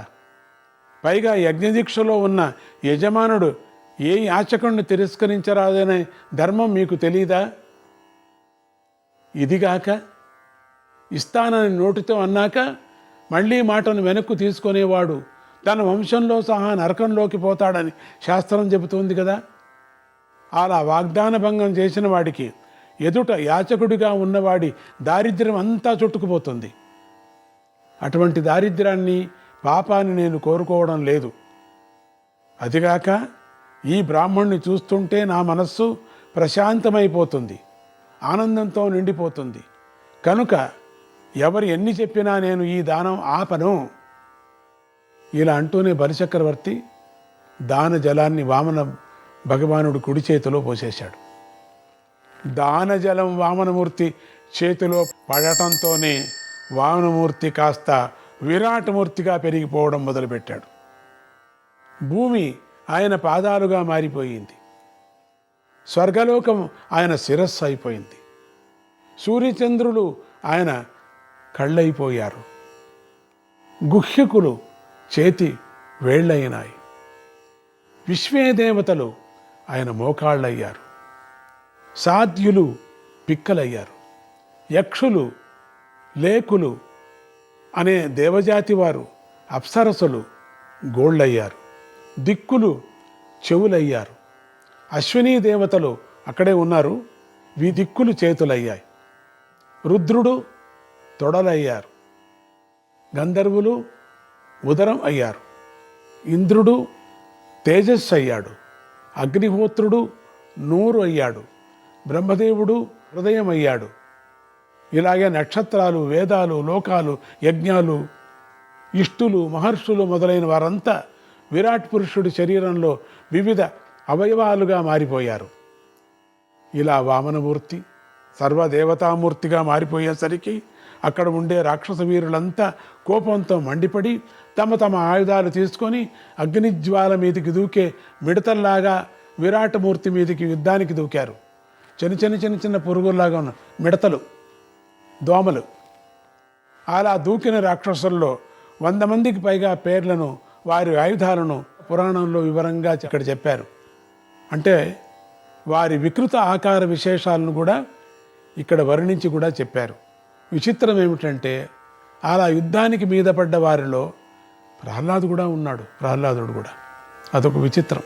S9: పైగా యజ్ఞదీక్షలో ఉన్న యజమానుడు ఏ యాచకుడిని తిరస్కరించరాదనే ధర్మం మీకు తెలీదా? ఇదిగాక ఇస్తానని నోటితో అన్నాక మళ్ళీ మాటను వెనక్కు తీసుకునేవాడు తన వంశంలో సహా నరకంలోకి పోతాడని శాస్త్రం చెబుతోంది కదా. అలా వాగ్దాన భంగం చేసిన వాడికి ఎదుట యాచకుడిగా ఉన్నవాడి దారిద్ర్యం అంతా చుట్టుకుపోతుంది. అటువంటి దారిద్ర్యాన్ని, పాపాన్ని నేను కోరుకోవడం లేదు. అదిగాక ఈ బ్రాహ్మణ్ణి చూస్తుంటే నా మనస్సు ప్రశాంతమైపోతుంది, ఆనందంతో నిండిపోతుంది. కనుక ఎవరు ఎన్ని చెప్పినా నేను ఈ దానం ఆపను. ఇలా అంటూనే బలిచక్రవర్తి దాన జలాన్ని వామన భగవానుడు కుడి చేతిలో పోసేశాడు. దానజలం వామనమూర్తి చేతిలో పడటంతోనే వామనమూర్తి కాస్త విరాటమూర్తిగా పెరిగిపోవడం మొదలుపెట్టాడు. భూమి ఆయన పాదాలుగా మారిపోయింది. స్వర్గలోకం ఆయన శిరస్సు అయిపోయింది. సూర్యచంద్రులు ఆయన కళ్ళైపోయారు. గుహ్యకులు చేతి వేళ్ళయినాయి. విశ్వేదేవతలు ఆయన మోకాళ్ళయ్యారు. సాధ్యులు పిక్కలయ్యారు. యక్షులు, లేకులు అనే దేవజాతి వారు, అప్సరసులు గోళ్ళయ్యారు. దిక్కులు చెవులయ్యారు. అశ్వినీ దేవతలు అక్కడే ఉన్నారు, దిక్కులు చేతులయ్యాయి. రుద్రుడు తొడలయ్యారు. గంధర్వులు ఉదరం అయ్యారు. ఇంద్రుడు తేజస్సు అయ్యాడు. అగ్నిహోత్రుడు నూరు అయ్యాడు. బ్రహ్మదేవుడు హృదయం అయ్యాడు. ఇలాగే నక్షత్రాలు, వేదాలు, లోకాలు, యజ్ఞాలు, ఇష్టులు, మహర్షులు మొదలైన వారంతా విరాట్ పురుషుడి శరీరంలో వివిధ అవయవాలుగా మారిపోయారు. ఇలా వామనమూర్తి సర్వదేవతామూర్తిగా మారిపోయేసరికి అక్కడ ఉండే రాక్షస వీరులంతా కోపంతో మండిపడి తమ తమ ఆయుధాలు తీసుకొని అగ్నిజ్వాల మీదికి దూకే మిడతల్లాగా విరాటమూర్తి మీదికి యుద్ధానికి దూకారు. చిన్న పురుగుల్లాగా ఉన్న మిడతలు, దోమలు. అలా దూకిన రాక్షసుల్లో 100 మందికి పైగా పేర్లను, వారి ఆయుధాలను పురాణంలో వివరంగా ఇక్కడ చెప్పారు. అంటే వారి వికృత ఆకార విశేషాలను కూడా ఇక్కడ వర్ణించి కూడా చెప్పారు. విచిత్రం ఏమిటంటే అలా యుద్ధానికి మీద పడ్డ వారిలో ప్రహ్లాదుడు కూడా. అదొక విచిత్రం.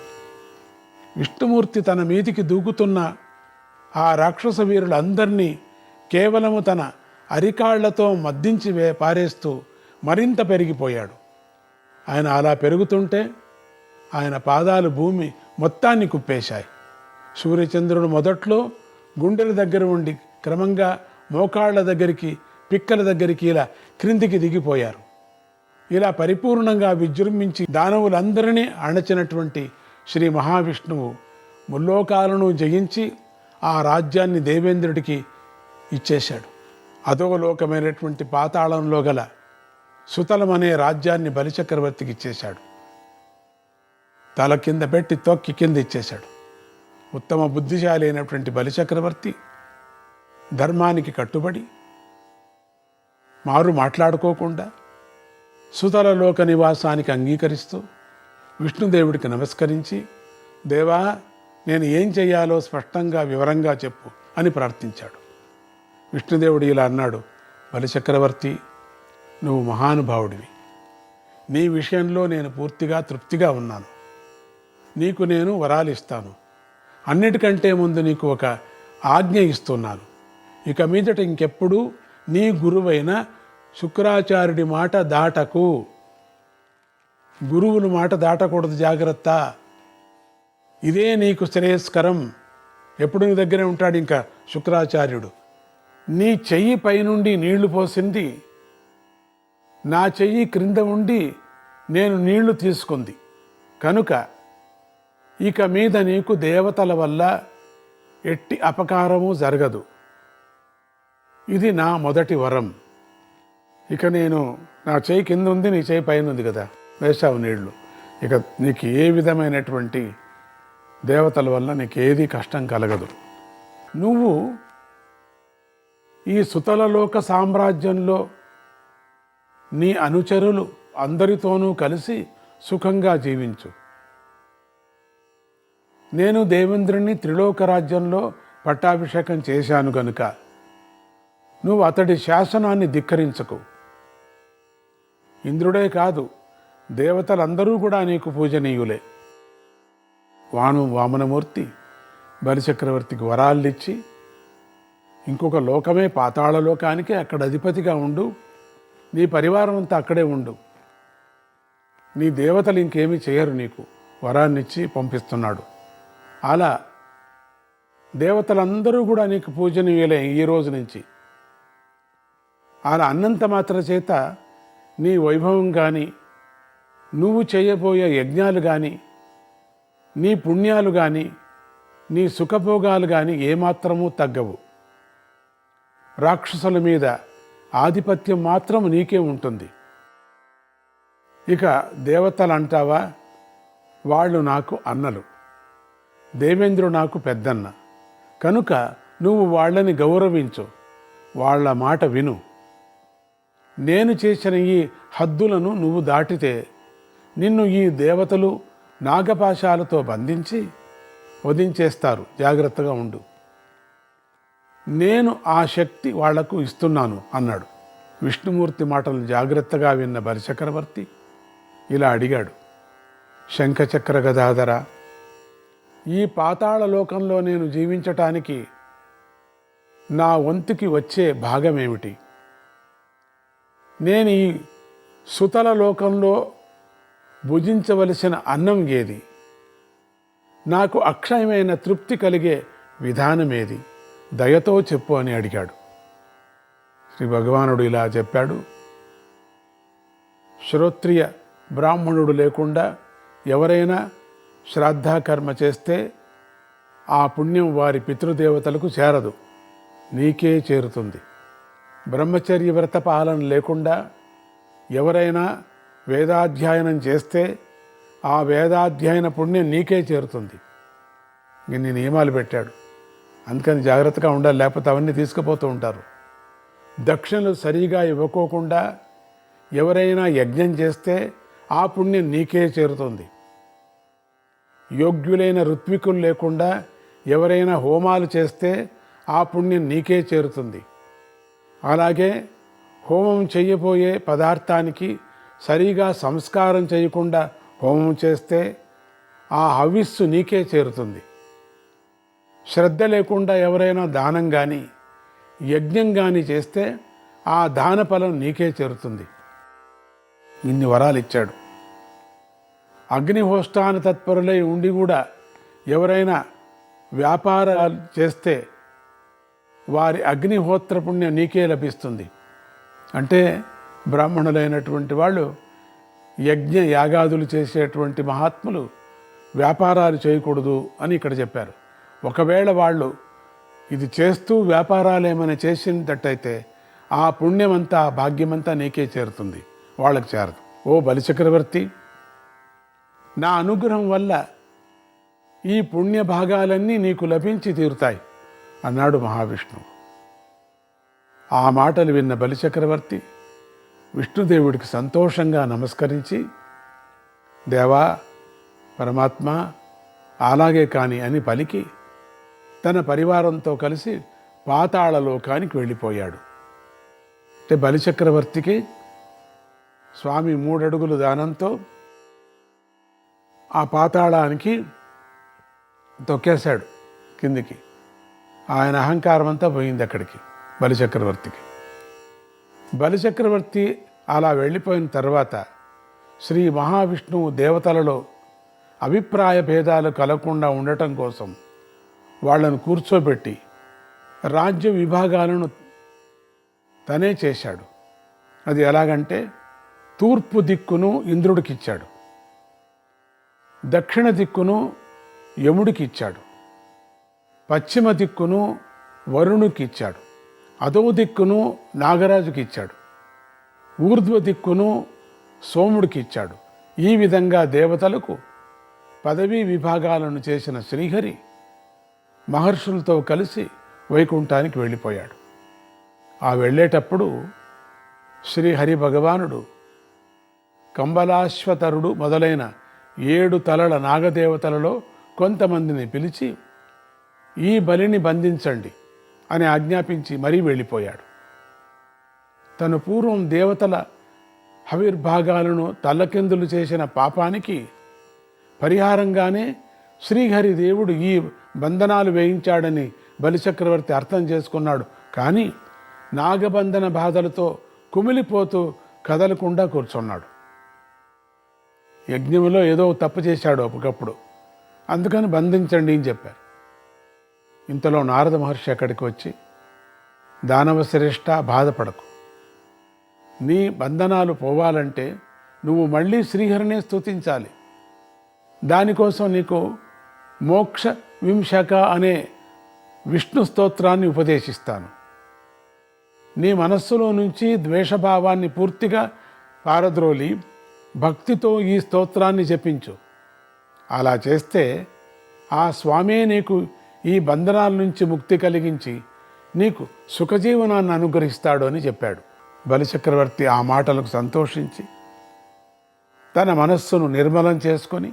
S9: విష్ణుమూర్తి తన మీదికి దూకుతున్న ఆ రాక్షస వీరులందరినీ కేవలము తన అరికాళ్లతో మద్దించి పారేస్తూ మరింత పెరిగిపోయాడు. ఆయన అలా పెరుగుతుంటే ఆయన పాదాలు భూమి మొత్తాన్ని కుప్పేశాయి. సూర్యచంద్రుడు మొదట్లో గుండెల దగ్గర ఉండి క్రమంగా మోకాళ్ల దగ్గరికి, పిక్కల దగ్గరికి ఇలా క్రిందికి దిగిపోయారు. ఇలా పరిపూర్ణంగా విజృంభించి దానవులందరినీ అణచినటువంటి శ్రీ మహావిష్ణువు ముల్లోకాలను జయించి ఆ రాజ్యాన్ని దేవేంద్రుడికి ఇచ్చేశాడు. అధోలోకమైనటువంటి పాతాళంలో గల సుతలమనే రాజ్యాన్ని బలిచక్రవర్తికి ఇచ్చేశాడు. తల కింద పెట్టి తొక్కి కింద ఇచ్చేశాడు. ఉత్తమ బుద్ధిశాలి అయినటువంటి బలిచక్రవర్తి ధర్మానికి కట్టుబడి మారు మాట్లాడుకోకుండా సుతలలోక నివాసానికి అంగీకరిస్తూ విష్ణుదేవుడికి నమస్కరించి, దేవా నేను ఏం చెయ్యాలో స్పష్టంగా వివరంగా చెప్పు అని ప్రార్థించాడు. విష్ణుదేవుడు ఇలా అన్నాడు, బలిచక్రవర్తి, నువ్వు మహానుభావుడివి. నీ విషయంలో నేను పూర్తిగా తృప్తిగా ఉన్నాను. నీకు నేను వరాలు ఇస్తాను. అన్నిటికంటే ముందు నీకు ఒక ఆజ్ఞ ఇస్తున్నాను. ఇక మీదట ఇంకెప్పుడు నీ గురువైన శుక్రాచార్యుడి మాట దాటకు. గురువుల మాట దాటకూడదు, జాగ్రత్త. ఇదే నీకు శ్రేయస్కరం. ఎప్పుడు నీ దగ్గరే ఉంటాడు ఇంకా శుక్రాచార్యుడు. నీ చెయ్యి పైనుండి నీళ్లు పోసింది నా చెయ్యి క్రింద ఉండి నేను నీళ్లు తీసుకుంది కనుక ఇక మీద నీకు దేవతల వల్ల ఎట్టి అపకారము జరగదు. ఇది నా మొదటి వరం. ఇక నేను నా చేయి కింద ఉంది, నీ చేయి పైన ఉంది కదా, వేసావు నీళ్లు. ఇక నీకు ఏ విధమైనటువంటి దేవతల వల్ల నీకు ఏది కష్టం కలగదు. నువ్వు ఈ సుతలలోక సామ్రాజ్యంలో నీ అనుచరులు అందరితోనూ కలిసి సుఖంగా జీవించు. నేను దేవేంద్రుని త్రిలోక రాజ్యంలో పట్టాభిషేకం చేశాను గనుక నువ్వు అతడి శాసనాన్ని ధిక్కరించకు. ఇంద్రుడే కాదు, దేవతలందరూ కూడా నీకు పూజనీయులే. వామనమూర్తి బలిచక్రవర్తికి వరాలిచ్చి, ఇంకొక లోకమే పాతాళ లోకానికి అక్కడ అధిపతిగా ఉండు, నీ పరివారం అంతా అక్కడే ఉండు, నీ దేవతలు ఇంకేమీ చేయరు, నీకు వరాన్నిచ్చి పంపిస్తున్నాడు. అలా దేవతలందరూ కూడా నీకు పూజనీయులే ఈ రోజు నుంచి. అలా అన్నంత మాత్ర చేత నీ వైభవం కానీ, నువ్వు చేయబోయే యజ్ఞాలు కానీ, నీ పుణ్యాలు కానీ, నీ సుఖభోగాలు కానీ ఏమాత్రమూ తగ్గవు. రాక్షసుల మీద ఆధిపత్యం మాత్రం నీకే ఉంటుంది. ఇక దేవతలు అంటావా, వాళ్ళు నాకు అన్నలు, దేవేంద్రుడు నాకు పెద్దన్న, కనుక నువ్వు వాళ్ళని గౌరవించు, వాళ్ళ మాట విను. నేను చేసిన ఈ హద్దులను నువ్వు దాటితే నిన్ను ఈ దేవతలు నాగపాశాలతో బంధించి వధించేస్తారు, జాగ్రత్తగా ఉండు. నేను ఆ శక్తి వాళ్లకు ఇస్తున్నాను అన్నాడు. విష్ణుమూర్తి మాటలు జాగ్రత్తగా విన్న బలిచక్రవర్తి ఇలా అడిగాడు, శంఖచక్ర గదాధర, ఈ పాతాళ లోకంలో నేను జీవించటానికి నా వంతుకి వచ్చే భాగమేమిటి? నేను ఈ సుతల లోకంలో భుజించవలసిన అన్నం ఏది? నాకు అక్షయమైన తృప్తి కలిగే విధానమేది? దయతో చెప్పు అని అడిగాడు. శ్రీ భగవానుడు ఇలా చెప్పాడు, శ్రోత్రియ బ్రాహ్మణుడు లేకుండా ఎవరైనా శ్రాద్ధకర్మ చేస్తే ఆ పుణ్యం వారి పితృదేవతలకు చేరదు, నీకే చేరుతుంది. బ్రహ్మచర్య వ్రత పాలన లేకుండా ఎవరైనా వేదాధ్యయనం చేస్తే ఆ వేదాధ్యయన పుణ్యం నీకే చేరుతుంది. ఇన్ని నియమాలు పెట్టాడు. అందుకని జాగ్రత్తగా ఉండాలి, లేకపోతే అవన్నీ తీసుకుపోతూ ఉంటారు. దక్షిణలు సరిగా ఇవ్వకోకుండా ఎవరైనా యజ్ఞం చేస్తే ఆ పుణ్యం నీకే చేరుతుంది. యోగ్యులైన ఋత్వికులు లేకుండా ఎవరైనా హోమాలు చేస్తే ఆ పుణ్యం నీకే చేరుతుంది. అలాగే హోమం చేయబోయే పదార్థానికి సరిగా సంస్కారం చేయకుండా హోమం చేస్తే ఆ హవిస్సు నీకే చేరుతుంది. శ్రద్ధ లేకుండా ఎవరైనా దానం కానీ యజ్ఞం కానీ చేస్తే ఆ దాన ఫలం నీకే చేరుతుంది. ఇన్ని వరాలు ఇచ్చాడు. అగ్నిహోష్టాన తత్పరులై ఉండి కూడా ఎవరైనా వ్యాపారాలు చేస్తే వారి అగ్నిహోత్ర పుణ్యం నీకే లభిస్తుంది. అంటే బ్రాహ్మణులైనటువంటి వాళ్ళు యజ్ఞ యాగాదులు చేసేటువంటి మహాత్ములు వ్యాపారాలు చేయకూడదు అని ఇక్కడ చెప్పారు. ఒకవేళ వాళ్ళు ఇది చేస్తూ వ్యాపారాలు ఏమైనా చేసినట్టయితే ఆ పుణ్యమంతా ఆ భాగ్యమంతా నీకే చేరుతుంది, వాళ్ళకి చేరదు. ఓ బలిచక్రవర్తి, నా అనుగ్రహం వల్ల ఈ పుణ్య భాగాలన్నీ నీకు లభించి తీరుతాయి అన్నాడు మహావిష్ణువు. ఆ మాటలు విన్న బలిచక్రవర్తి విష్ణుదేవుడికి సంతోషంగా నమస్కరించి, దేవా పరమాత్మ, అలాగే కాని అని పలికి తన పరివారంతో కలిసి పాతాళ లోకానికి వెళ్ళిపోయాడు. అంటే బలిచక్రవర్తికి స్వామి 3 అడుగులు దానంతో ఆ పాతాళానికి తొక్కేశాడు కిందికి. ఆయన అహంకారం అంతా పోయింది అక్కడికి బలిచక్రవర్తికి. బలిచక్రవర్తి అలా వెళ్ళిపోయిన తర్వాత శ్రీ మహావిష్ణువు దేవతలలో అభిప్రాయ భేదాలు కలగకుండా ఉండటం కోసం వాళ్ళను కూర్చోబెట్టి రాజ్య విభాగాలను తనే చేశాడు. అది ఎలాగంటే, తూర్పు దిక్కును ఇంద్రుడికి ఇచ్చాడు, దక్షిణ దిక్కును యముడికి ఇచ్చాడు, పశ్చిమ దిక్కును వరుణుకి ఇచ్చాడు, అదో దిక్కును నాగరాజుకి ఇచ్చాడు, ఊర్ధ్వ దిక్కును సోముడికి ఇచ్చాడు. ఈ విధంగా దేవతలకు పదవీ విభాగాలను చేసిన శ్రీహరి మహర్షులతో కలిసి వైకుంఠానికి వెళ్ళిపోయాడు. ఆ వెళ్ళేటప్పుడు శ్రీహరి భగవానుడు కంబలాశ్వతరుడు మొదలైన 7 తలల నాగదేవతలలో కొంతమందిని పిలిచి ఈ బలిని బంధించండి అని ఆజ్ఞాపించి మరీ వెళ్ళిపోయాడు. తను పూర్వం దేవతల హవిర్భాగాలను తల్లకిందులు చేసిన పాపానికి పరిహారంగానే శ్రీహరి దేవుడు ఈ బంధనాలు వేయించాడని బలిచక్రవర్తి అర్థం చేసుకున్నాడు. కానీ నాగబంధన బాధలతో కుమిలిపోతూ కదలకుండా కూర్చున్నాడు. యజ్ఞంలో ఏదో తప్పు చేశాడు ఒకప్పుడు, అందుకని బంధించండి అని చెప్పారు. ఇంతలో నారద మహర్షి అక్కడికి వచ్చి, దానవ శ్రేష్ఠ, బాధపడకు. నీ బంధనాలు పోవాలంటే నువ్వు మళ్ళీ శ్రీహరినే స్తుతించాలి. దానికోసం నీకు మోక్ష వింశక అనే విష్ణు స్తోత్రాన్ని ఉపదేశిస్తాను. నీ మనస్సులో నుంచి ద్వేషభావాన్ని పూర్తిగా పారద్రోలి భక్తితో ఈ స్తోత్రాన్ని జపించు. అలా చేస్తే ఆ స్వామే నీకు ఈ బంధనాల నుంచి ముక్తి కలిగించి నీకు సుఖజీవనాన్ని అనుగ్రహిస్తాడు అని చెప్పాడు. బలిచక్రవర్తి ఆ మాటలకు సంతోషించి తన మనస్సును నిర్మలం చేసుకొని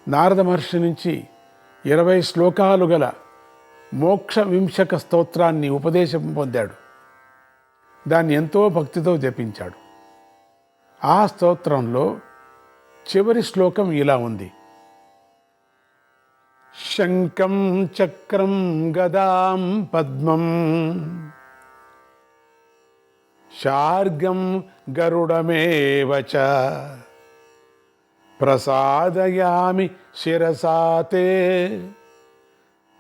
S9: నారద మహర్షి నుంచి 20 శ్లోకాలు గల మోక్ష వింశక స్తోత్రాన్ని ఉపదేశం పొందాడు. దాన్ని ఎంతో భక్తితో జపించాడు. ఆ స్తోత్రంలో చివరి శ్లోకం ఇలా ఉంది: శంఖం చక్రం గదాం పద్మం శార్గం గరుడమేవ చ ప్రసాదయామి శిరసాతే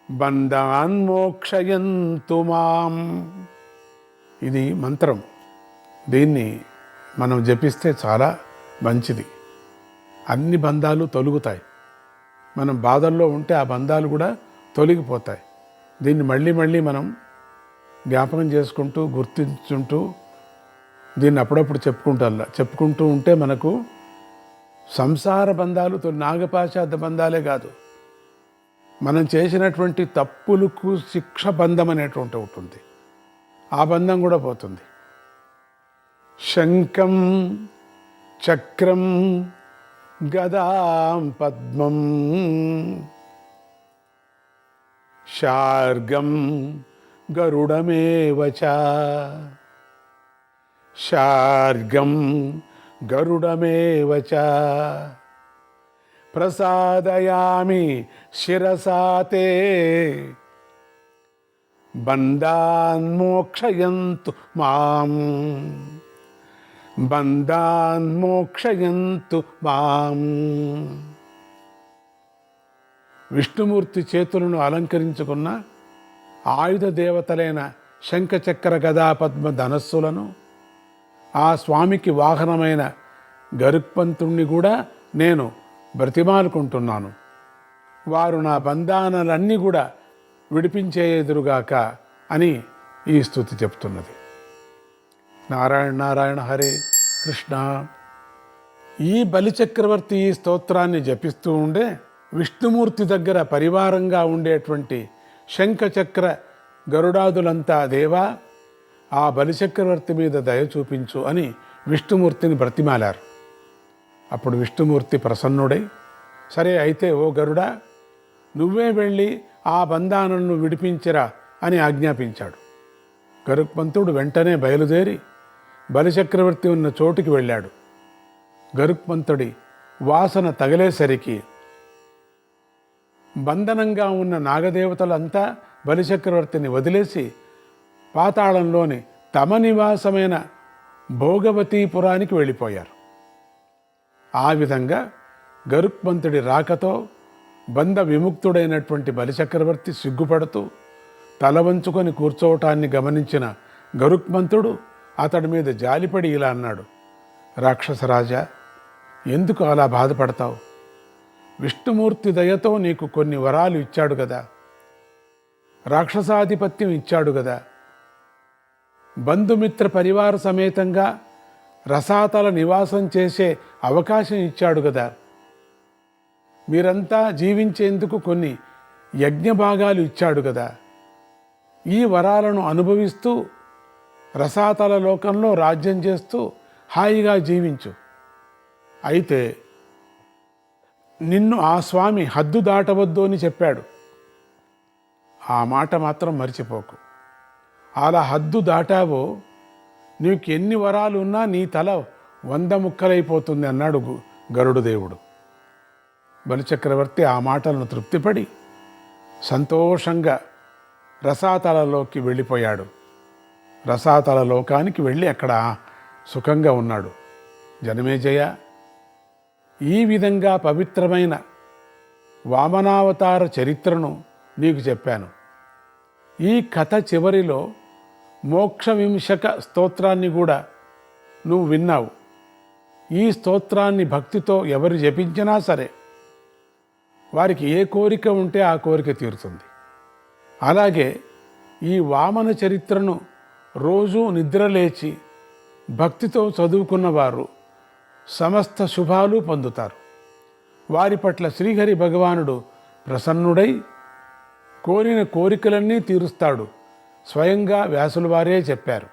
S9: బంధాన్ మోక్షయంతు మాం. ఇది మంత్రం. దీన్ని మనం జపిస్తే చాలా మంచిది. అన్ని బంధాలు తొలుగుతాయి. మనం బాధల్లో ఉంటే ఆ బంధాలు కూడా తొలగిపోతాయి. దీన్ని మళ్ళీ మళ్ళీ మనం జ్ఞాపకం చేసుకుంటూ గుర్తించుంటూ దీన్ని అప్పుడప్పుడు చెప్పుకుంటూ ఉంటే మనకు సంసార బంధాలు, నాగపాశాద బంధాలే కాదు, మనం చేసినటువంటి తప్పులకు శిక్ష బంధం అనేటువంటి ఉంటుంది. ఆ బంధం కూడా పోతుంది. శంఖం చక్రం గదాం పద్మం శార్గం గరుడమేవ చ శార్గం గరుడమేవ చ ప్రసాదయామి శిరసాతే బంధాన్ మోక్షయంతు మాం బంధాన్ మోక్షయంతు మాం. విష్ణుమూర్తి చేతులను అలంకరించుకున్న ఆయుధ దేవతలైన శంఖచక్ర గదా పద్మ ధనస్సులను, ఆ స్వామికి వాహనమైన గరుత్మంతుణ్ణి కూడా నేను బ్రతిమాలుకుంటున్నాను. వారు నా బంధానాలన్నీ కూడా విడిపించేదురుగాక అని ఈ స్తుతి చెప్తున్నది. నారాయణ నారాయణ హరే కృష్ణ. ఈ బలిచక్రవర్తి ఈ స్తోత్రాన్ని జపిస్తూ ఉండే విష్ణుమూర్తి దగ్గర పరివారంగా ఉండేటువంటి శంఖచక్ర గరుడాదులంతా, దేవా ఆ బలిచక్రవర్తి మీద దయ చూపించు అని విష్ణుమూర్తిని బ్రతిమాలారు. అప్పుడు విష్ణుమూర్తి ప్రసన్నుడై, సరే అయితే ఓ గరుడా, నువ్వే వెళ్ళి ఆ బంధాలను విడిపించిరా అని ఆజ్ఞాపించాడు. గరుత్మంతుడు వెంటనే బయలుదేరి బలిచక్రవర్తి ఉన్న చోటుకి వెళ్ళాడు. గరుత్మంతుడి వాసన తగిలేసరికి బంధనంగా ఉన్న నాగదేవతలంతా బలిచక్రవర్తిని వదిలేసి పాతాళంలోని తమ నివాసమైన భోగవతీపురానికి వెళ్ళిపోయారు. ఆ విధంగా గరుత్మంతుడి రాకతో బంధ విముక్తుడైనటువంటి బలిచక్రవర్తి సిగ్గుపడుతూ తల వంచుకొని కూర్చోవటాన్ని గమనించిన గరుత్మంతుడు అతడి మీద జాలిపడి ఇలా అన్నాడు: రాక్షసరాజా, ఎందుకు అలా బాధపడతావు? విష్ణుమూర్తి దయతో నీకు కొన్ని వరాలు ఇచ్చాడు కదా, రాక్షసాధిపత్యం ఇచ్చాడు కదా, బంధుమిత్ర పరివార సమేతంగా రసాతల నివాసం చేసే అవకాశం ఇచ్చాడు కదా, మీరంతా జీవించేందుకు కొన్ని యజ్ఞభాగాలు ఇచ్చాడు కదా. ఈ వరాలను అనుభవిస్తూ రసాతల లోకంలో రాజ్యం చేస్తూ హాయిగా జీవించు. అయితే నిన్ను ఆ స్వామి హద్దు దాటవద్దు అని చెప్పాడు. ఆ మాట మాత్రం మర్చిపోకు. అలా హద్దు దాటావో నీకు ఎన్ని వరాలు ఉన్నా నీ తల 100 ముక్కలైపోతుంది అన్నాడు గరుడు దేవుడు. బలిచక్రవర్తి ఆ మాటలను తృప్తిపడి సంతోషంగా రసాతలలోకి వెళ్ళిపోయాడు. రసాతల లోకానికి వెళ్ళి అక్కడ సుఖంగా ఉన్నాడు. జనమేజయ, ఈ విధంగా పవిత్రమైన వామనావతార చరిత్రను నీకు చెప్పాను. ఈ కథ చివరిలో మోక్ష వింశక స్తోత్రాన్ని కూడా నువ్వు విన్నావు. ఈ స్తోత్రాన్ని భక్తితో ఎవరు జపించినా సరే వారికి ఏ కోరిక ఉంటే ఆ కోరిక తీరుతుంది. అలాగే ఈ వామన చరిత్రను రోజు నిద్రలేచి భక్తితో చదువుకున్నవారు సమస్త శుభాలు పొందుతారు. వారి పట్ల శ్రీహరి భగవానుడు ప్రసన్నుడై కోరిన కోరికలన్నీ తీరుస్తాడు. స్వయంగా వ్యాసుల వారే చెప్పారు.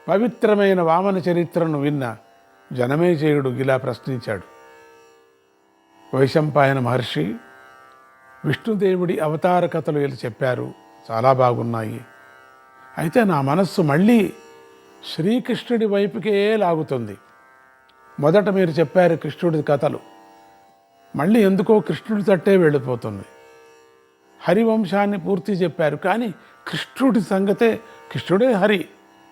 S9: పవిత్రమైన వామన చరిత్రను విన్న జనమేజయుడు ఇలా ప్రశ్నించాడు. వైశంపాయన మహర్షి, విష్ణుదేవుడి అవతార కథలు ఇలా చెప్పారు, చాలా బాగున్నాయి. అయితే నా మనస్సు మళ్ళీ శ్రీకృష్ణుడి వైపుకే లాగుతుంది. మొదట మీరు చెప్పారు కృష్ణుడి కథలు, మళ్ళీ ఎందుకో కృష్ణుడి తట్టే వెళ్ళిపోతుంది. హరివంశాన్ని పూర్తి చెప్పారు, కానీ కృష్ణుడి సంగతే, కృష్ణుడే హరి,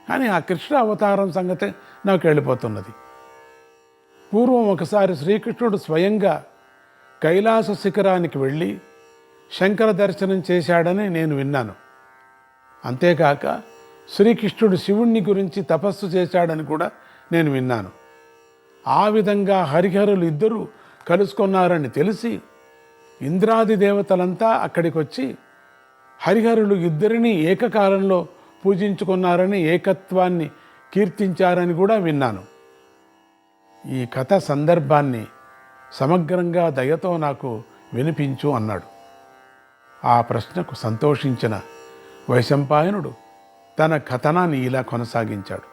S9: కానీ ఆ కృష్ణ అవతారం సంగతే నాకు వెళ్ళిపోతున్నది. పూర్వం ఒకసారి శ్రీకృష్ణుడు స్వయంగా కైలాస శిఖరానికి వెళ్ళి శంకర దర్శనం చేశాడని నేను విన్నాను. అంతేకాక శ్రీకృష్ణుడు శివుణ్ణి గురించి తపస్సు చేశాడని కూడా నేను విన్నాను. ఆ విధంగా హరిహరులు ఇద్దరూ కలుసుకున్నారని తెలిసి ఇంద్రాది దేవతలంతా అక్కడికి వచ్చి హరిహరులు ఇద్దరిని ఏకకాలంలో పూజించుకున్నారని, ఏకత్వాన్ని కీర్తించారని కూడా విన్నాను. ఈ కథ సందర్భాన్ని సమగ్రంగా దయతో నాకు వినిపించు అన్నాడు. ఆ ప్రశ్నకు సంతోషించిన వైశంపాయనుడు తన కథనాన్ని ఇలా కొనసాగించాడు.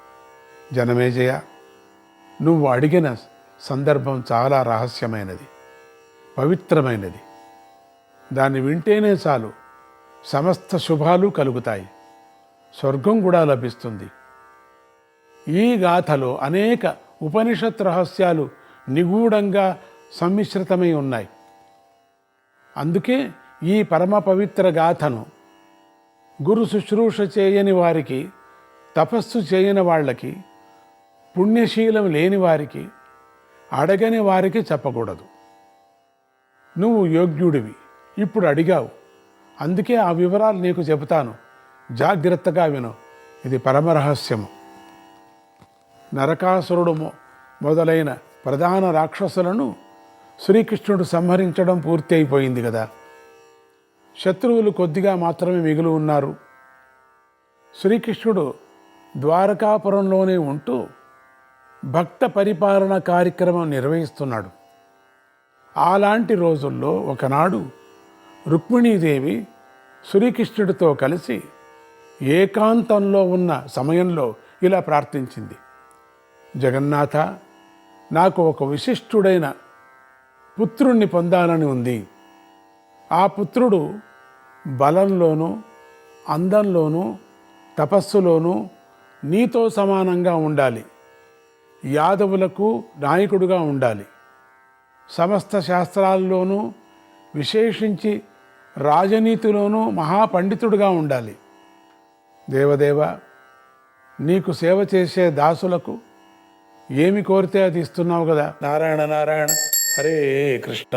S9: జనమేజయ, నువ్వు అడిగిన సందర్భం చాలా రహస్యమైనది, పవిత్రమైనది. దాన్ని వింటేనే చాలు సమస్త శుభాలు కలుగుతాయి, స్వర్గం కూడా లభిస్తుంది. ఈ గాథలో అనేక ఉపనిషత్ రహస్యాలు నిగూఢంగా సమ్మిశ్రితమై ఉన్నాయి. అందుకే ఈ పరమ పవిత్ర గాథను గురు శుశ్రూష చేయని వారికి, తపస్సు చేయని వాళ్ళకి, పుణ్యశీలం లేని వారికి, అడగని వారికి చెప్పకూడదు. నువ్వు యోగ్యుడివి, ఇప్పుడు అడిగావు, అందుకే ఆ వివరాలు నీకు చెబుతాను, జాగ్రత్తగా విను. ఇది పరమరహస్యము. నరకాసురుడు మొదలైన ప్రధాన రాక్షసులను శ్రీకృష్ణుడు సంహరించడం పూర్తి అయిపోయింది కదా. శత్రువులు కొద్దిగా మాత్రమే మిగిలి ఉన్నారు. శ్రీకృష్ణుడు ద్వారకాపురంలోనే ఉంటూ భక్త పరిపాలన కార్యక్రమం నిర్వహిస్తున్నాడు. అలాంటి రోజుల్లో ఒకనాడు రుక్మిణీదేవి శ్రీకృష్ణుడితో కలిసి ఏకాంతంలో ఉన్న సమయంలో ఇలా ప్రార్థించింది. జగన్నాథ, నాకు ఒక విశిష్టుడైన పుత్రుణ్ణి పొందాలని ఉంది. ఆ పుత్రుడు బలంలోనూ, అందంలోనూ, తపస్సులోనూ నీతో సమానంగా ఉండాలి. యాదవులకు నాయకుడుగా ఉండాలి. సమస్త శాస్త్రాల్లోనూ, విశేషించి రాజనీతిలోనూ మహాపండితుడుగా ఉండాలి. దేవదేవ, నీకు సేవ చేసే దాసులకు ఏమి కోరితే అది ఇస్తున్నావు కదా. నారాయణ నారాయణ, హరే కృష్ణ.